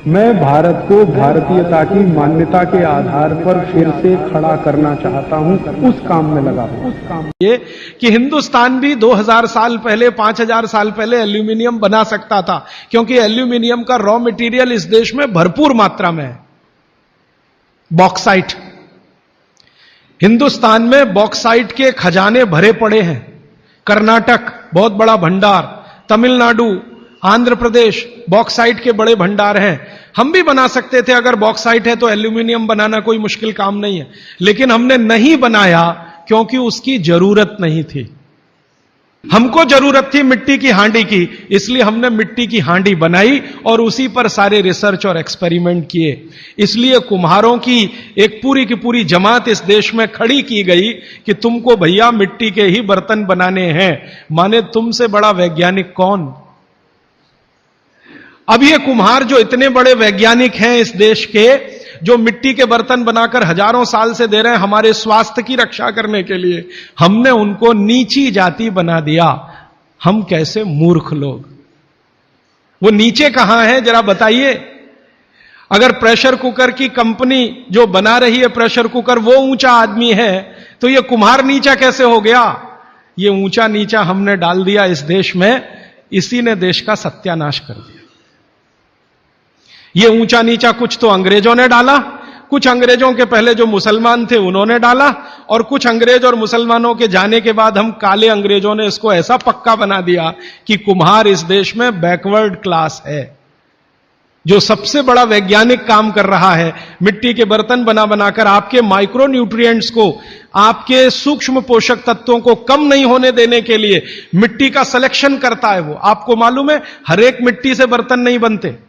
मैं भारत को भारतीयता की मान्यता के आधार पर फिर से खड़ा करना चाहता हूं, उस काम में लगा हूं। ये कि हिंदुस्तान भी 2000 साल पहले, 5000 साल पहले एल्यूमिनियम बना सकता था, क्योंकि एल्यूमिनियम का रॉ मटेरियल इस देश में भरपूर मात्रा में है। बॉक्साइट, हिंदुस्तान में बॉक्साइट के खजाने भरे पड़े हैं। कर्नाटक बहुत बड़ा भंडार, तमिलनाडु, आंध्र प्रदेश बॉक्साइट के बड़े भंडार हैं। हम भी बना सकते थे, अगर बॉक्साइट है तो एल्यूमिनियम बनाना कोई मुश्किल काम नहीं है, लेकिन हमने नहीं बनाया क्योंकि उसकी जरूरत नहीं थी। हमको जरूरत थी मिट्टी की हांडी की, इसलिए हमने मिट्टी की हांडी बनाई और उसी पर सारे रिसर्च और एक्सपेरिमेंट किए। इसलिए कुम्हारों की एक पूरी की पूरी जमात इस देश में खड़ी की गई कि तुमको भैया मिट्टी के ही बर्तन बनाने हैं। माने तुमसे बड़ा वैज्ञानिक कौन? अब ये कुम्हार जो इतने बड़े वैज्ञानिक हैं इस देश के, जो मिट्टी के बर्तन बनाकर हजारों साल से दे रहे हैं हमारे स्वास्थ्य की रक्षा करने के लिए, हमने उनको नीची जाति बना दिया। हम कैसे मूर्ख लोग! वो नीचे कहां है जरा बताइए। अगर प्रेशर कुकर की कंपनी जो बना रही है प्रेशर कुकर वो ऊंचा आदमी है, तो ये कुम्हार नीचा कैसे हो गया? ये ऊंचा नीचा हमने डाल दिया इस देश में, इसी ने देश का सत्यानाश कर दिया। ये ऊंचा नीचा कुछ तो अंग्रेजों ने डाला, कुछ अंग्रेजों के पहले जो मुसलमान थे उन्होंने डाला, और कुछ अंग्रेज और मुसलमानों के जाने के बाद हम काले अंग्रेजों ने इसको ऐसा पक्का बना दिया कि कुम्हार इस देश में बैकवर्ड क्लास है। जो सबसे बड़ा वैज्ञानिक काम कर रहा है मिट्टी के बर्तन बना बनाकर आपके माइक्रो न्यूट्रिएंट्स को, आपके सूक्ष्म पोषक तत्वों को कम नहीं होने देने के लिए मिट्टी का सिलेक्शन करता है। वो आपको मालूम है, हर एक मिट्टी से बर्तन नहीं बनते।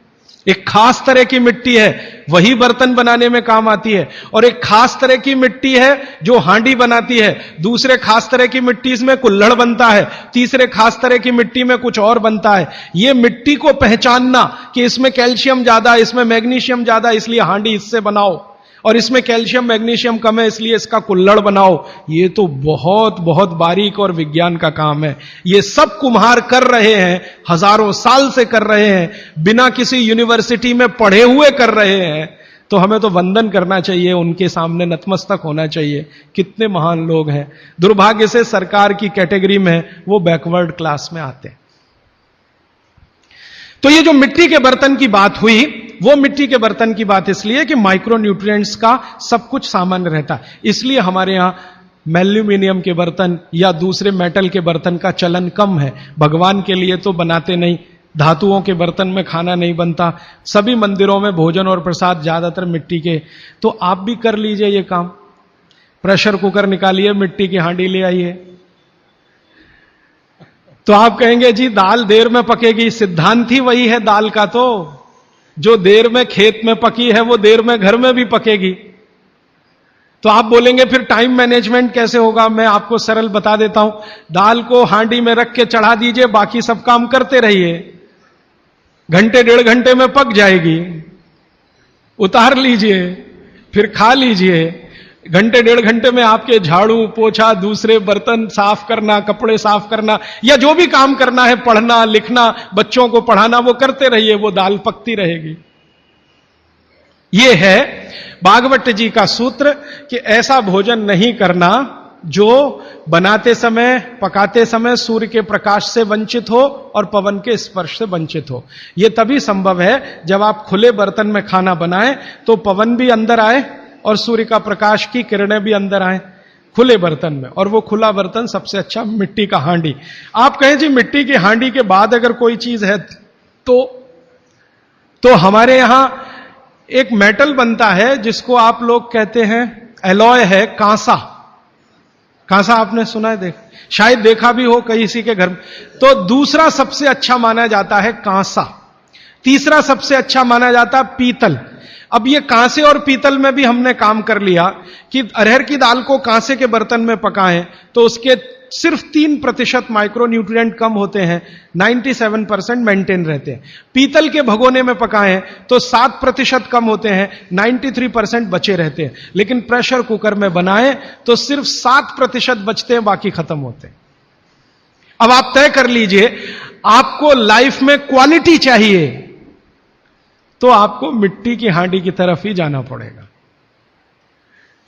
एक खास तरह की मिट्टी है वही बर्तन बनाने में काम आती है, और एक खास तरह की मिट्टी है जो हांडी बनाती है, दूसरे खास तरह की मिट्टी इसमें कुल्हड़ बनता है, तीसरे खास तरह की मिट्टी में कुछ और बनता है। यह मिट्टी को पहचानना कि इसमें कैल्शियम ज्यादा, इसमें मैग्नीशियम ज्यादा, इसलिए हांडी इससे बनाओ, और इसमें कैल्शियम मैग्नीशियम कम है इसलिए इसका कुल्हड़ बनाओ, ये तो बहुत बहुत बारीक और विज्ञान का काम है। ये सब कुम्हार कर रहे हैं, हजारों साल से कर रहे हैं, बिना किसी यूनिवर्सिटी में पढ़े हुए कर रहे हैं। तो हमें तो वंदन करना चाहिए, उनके सामने नतमस्तक होना चाहिए। कितने महान लोग हैं। दुर्भाग्य से सरकार की कैटेगरी में वो बैकवर्ड क्लास में आते हैं। तो ये जो मिट्टी के बर्तन की बात हुई, वो मिट्टी के बर्तन की बात इसलिए कि माइक्रो न्यूट्रिएंट्स का सब कुछ सामान्य रहता है, इसलिए हमारे यहां एल्यूमिनियम के बर्तन या दूसरे मेटल के बर्तन का चलन कम है। भगवान के लिए तो बनाते नहीं, धातुओं के बर्तन में खाना नहीं बनता, सभी मंदिरों में भोजन और प्रसाद ज्यादातर मिट्टी के। तो आप भी कर लीजिए ये काम, प्रेशर कुकर निकालिए, मिट्टी की हांडी ले आइए। तो आप कहेंगे जी दाल देर में पकेगी, सिद्धांत ही वही है दाल का, तो जो देर में खेत में पकी है वो देर में घर में भी पकेगी। तो आप बोलेंगे फिर टाइम मैनेजमेंट कैसे होगा? मैं आपको सरल बता देता हूं, दाल को हांडी में रख के चढ़ा दीजिए, बाकी सब काम करते रहिए, घंटे डेढ़ घंटे में पक जाएगी, उतार लीजिए, फिर खा लीजिए। घंटे डेढ़ घंटे में आपके झाड़ू पोछा, दूसरे बर्तन साफ करना, कपड़े साफ करना, या जो भी काम करना है, पढ़ना लिखना, बच्चों को पढ़ाना, वो करते रहिए, वो दाल पकती रहेगी। ये है भागवत जी का सूत्र कि ऐसा भोजन नहीं करना जो बनाते समय, पकाते समय सूर्य के प्रकाश से वंचित हो और पवन के स्पर्श से वंचित हो। यह तभी संभव है जब आप खुले बर्तन में खाना बनाएं तो पवन भी अंदर आए और सूर्य का प्रकाश की किरणें भी अंदर आए खुले बर्तन में, और वो खुला बर्तन सबसे अच्छा मिट्टी का हांडी। आप कहें जी मिट्टी की हांडी के बाद अगर कोई चीज है तो हमारे यहां एक मेटल बनता है जिसको आप लोग कहते हैं एलॉय है, कांसा। कांसा आपने सुना है, शायद देखा भी हो किसी के घर में। तो दूसरा सबसे अच्छा माना जाता है कांसा, तीसरा सबसे अच्छा माना जाता है पीतल। अब ये कांसे और पीतल में भी हमने काम कर लिया कि अरहर की दाल को कांसे के बर्तन में पकाएं तो उसके सिर्फ 3% माइक्रो न्यूट्रिएंट कम होते हैं, 97% मेंटेन रहते हैं। पीतल के भगोने में पकाएं तो 7% कम होते हैं, 93% बचे रहते हैं। लेकिन प्रेशर कुकर में बनाएं तो सिर्फ 7% बचते हैं, बाकी खत्म होते हैं। अब आप तय कर लीजिए, आपको लाइफ में क्वालिटी चाहिए तो आपको मिट्टी की हांडी की तरफ ही जाना पड़ेगा।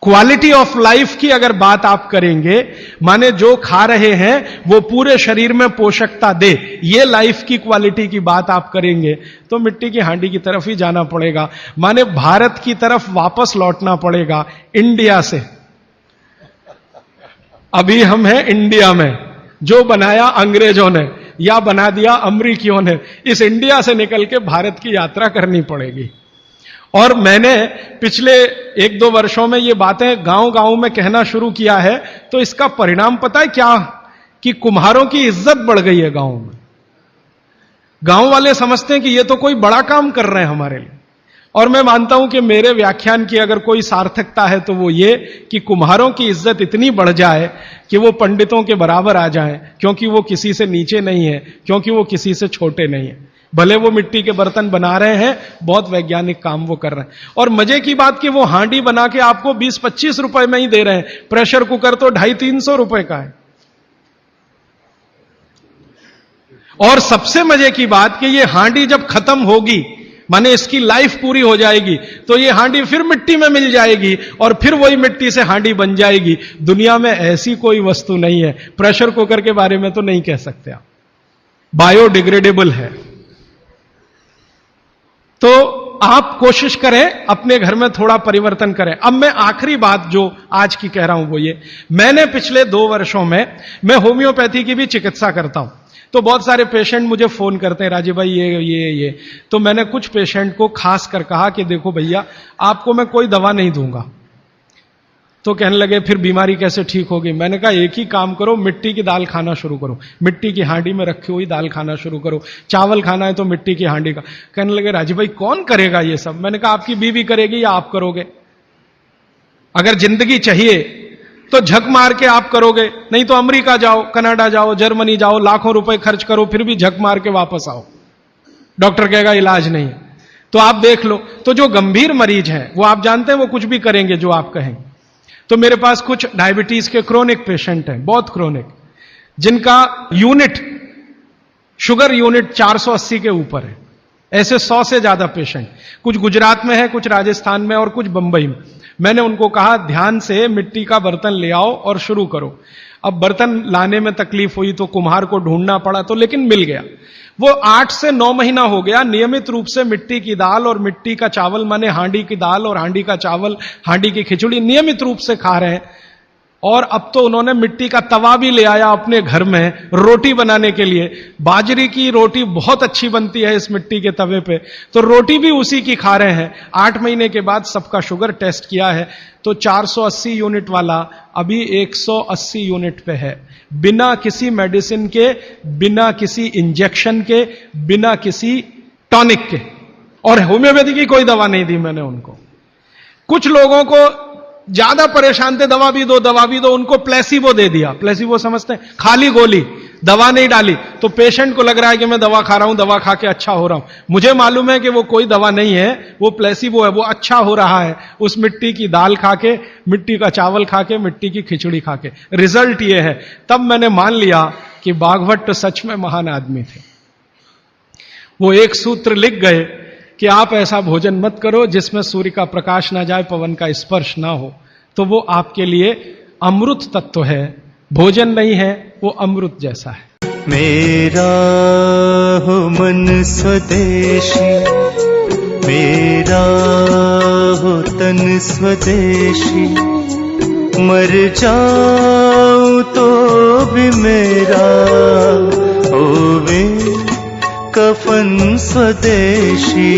क्वालिटी ऑफ लाइफ की अगर बात आप करेंगे, माने जो खा रहे हैं वो पूरे शरीर में पोषकता दे, ये लाइफ की क्वालिटी की बात आप करेंगे, तो मिट्टी की हांडी की तरफ ही जाना पड़ेगा। माने भारत की तरफ वापस लौटना पड़ेगा इंडिया से। अभी हम हैं इंडिया में, जो बनाया अंग्रेजों ने या बना दिया अमरीकियों ने, इस इंडिया से निकल के भारत की यात्रा करनी पड़ेगी। और मैंने पिछले 1-2 वर्षों में ये बातें गांव-गांव में कहना शुरू किया है, तो इसका परिणाम पता है क्या, कि कुम्हारों की इज्जत बढ़ गई है गांव में। गांव वाले समझते हैं कि ये तो कोई बड़ा काम कर रहे हैं हमारे लिए। और मैं मानता हूं कि मेरे व्याख्यान की अगर कोई सार्थकता है तो वो ये कि कुम्हारों की इज्जत इतनी बढ़ जाए कि वो पंडितों के बराबर आ जाएं, क्योंकि वो किसी से नीचे नहीं है, क्योंकि वो किसी से छोटे नहीं है। भले वो मिट्टी के बर्तन बना रहे हैं, बहुत वैज्ञानिक काम वो कर रहे हैं। और मजे की बात कि वो हांडी बना के आपको 20-25 रुपए में ही दे रहे हैं, प्रेशर कुकर तो 250-300 रुपए का है। और सबसे मजे की बात कि ये हांडी जब खत्म होगी, माने इसकी लाइफ पूरी हो जाएगी, तो ये हांडी फिर मिट्टी में मिल जाएगी और फिर वही मिट्टी से हांडी बन जाएगी। दुनिया में ऐसी कोई वस्तु नहीं है। प्रेशर कुकर के बारे में तो नहीं कह सकते आप, बायोडिग्रेडेबल है। तो आप कोशिश करें अपने घर में थोड़ा परिवर्तन करें। अब मैं आखिरी बात जो आज की कह रहा हूं वो ये, मैंने पिछले 2 वर्षों में मैं होम्योपैथी की भी चिकित्सा करता हूं, तो बहुत सारे पेशेंट मुझे फोन करते हैं, राजीव भाई ये। तो मैंने कुछ पेशेंट को खास कर कहा कि देखो भैया, आपको मैं कोई दवा नहीं दूंगा। तो कहने लगे फिर बीमारी कैसे ठीक होगी? मैंने कहा एक ही काम करो, मिट्टी की दाल खाना शुरू करो, मिट्टी की हांडी में रखी हुई दाल खाना शुरू करो। चावल खाना है तो मिट्टी की हांडी का। कहने लगे राजीव भाई कौन करेगा ये सब? मैंने कहा आपकी बीवी करेगी या आप करोगे? अगर जिंदगी चाहिए तो झक मार के आप करोगे, नहीं तो अमेरिका जाओ, कनाडा जाओ, जर्मनी जाओ, लाखों रुपए खर्च करो, फिर भी झक मार के वापस आओ, डॉक्टर कहेगा इलाज नहीं है। तो आप देख लो, तो जो गंभीर मरीज हैं वो आप जानते हैं वो कुछ भी करेंगे जो आप कहेंगे। तो मेरे पास कुछ डायबिटीज के क्रोनिक पेशेंट हैं, बहुत क्रोनिक, जिनका यूनिट, शुगर यूनिट 480 के ऊपर है। ऐसे 100 से ज्यादा पेशेंट, कुछ गुजरात में है, कुछ राजस्थान में और कुछ बंबई में। मैंने उनको कहा ध्यान से मिट्टी का बर्तन ले आओ और शुरू करो। अब बर्तन लाने में तकलीफ हुई तो कुम्हार को ढूंढना पड़ा, तो लेकिन मिल गया। वो 8 से 9 महीना हो गया नियमित रूप से मिट्टी की दाल और मिट्टी का चावल, माने हांडी की दाल और हांडी का चावल, हांडी की खिचड़ी नियमित रूप से खा रहे हैं। और अब तो उन्होंने मिट्टी का तवा भी ले आया अपने घर में रोटी बनाने के लिए। बाजरे की रोटी बहुत अच्छी बनती है इस मिट्टी के तवे पे, तो रोटी भी उसी की खा रहे हैं। 8 महीने के बाद सबका शुगर टेस्ट किया है तो 480 यूनिट वाला अभी 180 यूनिट पे है, बिना किसी मेडिसिन के, बिना किसी इंजेक्शन के, बिना किसी टॉनिक के। और होम्योपैथी की कोई दवा नहीं दी मैंने उनको। कुछ लोगों को ज्यादा परेशान थे, दवा भी दो, उनको प्लेसिबो दे दिया। प्लेसिबो समझते हैं? खाली गोली, दवा नहीं डाली। तो पेशेंट को लग रहा है कि मैं दवा खा रहा हूं, दवा खा के अच्छा हो रहा हूं। मुझे मालूम है कि वो कोई दवा नहीं है, वो प्लेसिबो है, वो अच्छा हो रहा है उस मिट्टी की दाल खा के, मिट्टी का चावल खा के, मिट्टी की खिचड़ी खा के। रिजल्ट ये है। तब मैंने मान लिया कि बाघभट्ट सच में महान आदमी थे। वो एक सूत्र लिख गए कि आप ऐसा भोजन मत करो जिसमें सूर्य का प्रकाश ना जाए, पवन का स्पर्श ना हो। तो वो आपके लिए अमृत तत्व है, भोजन नहीं है, वो अमृत जैसा है। मेरा हो मन स्वदेशी, मेरा हो तन स्वदेशी, मर जाऊं तो भी मेरा होवे कफन स्वदेशी।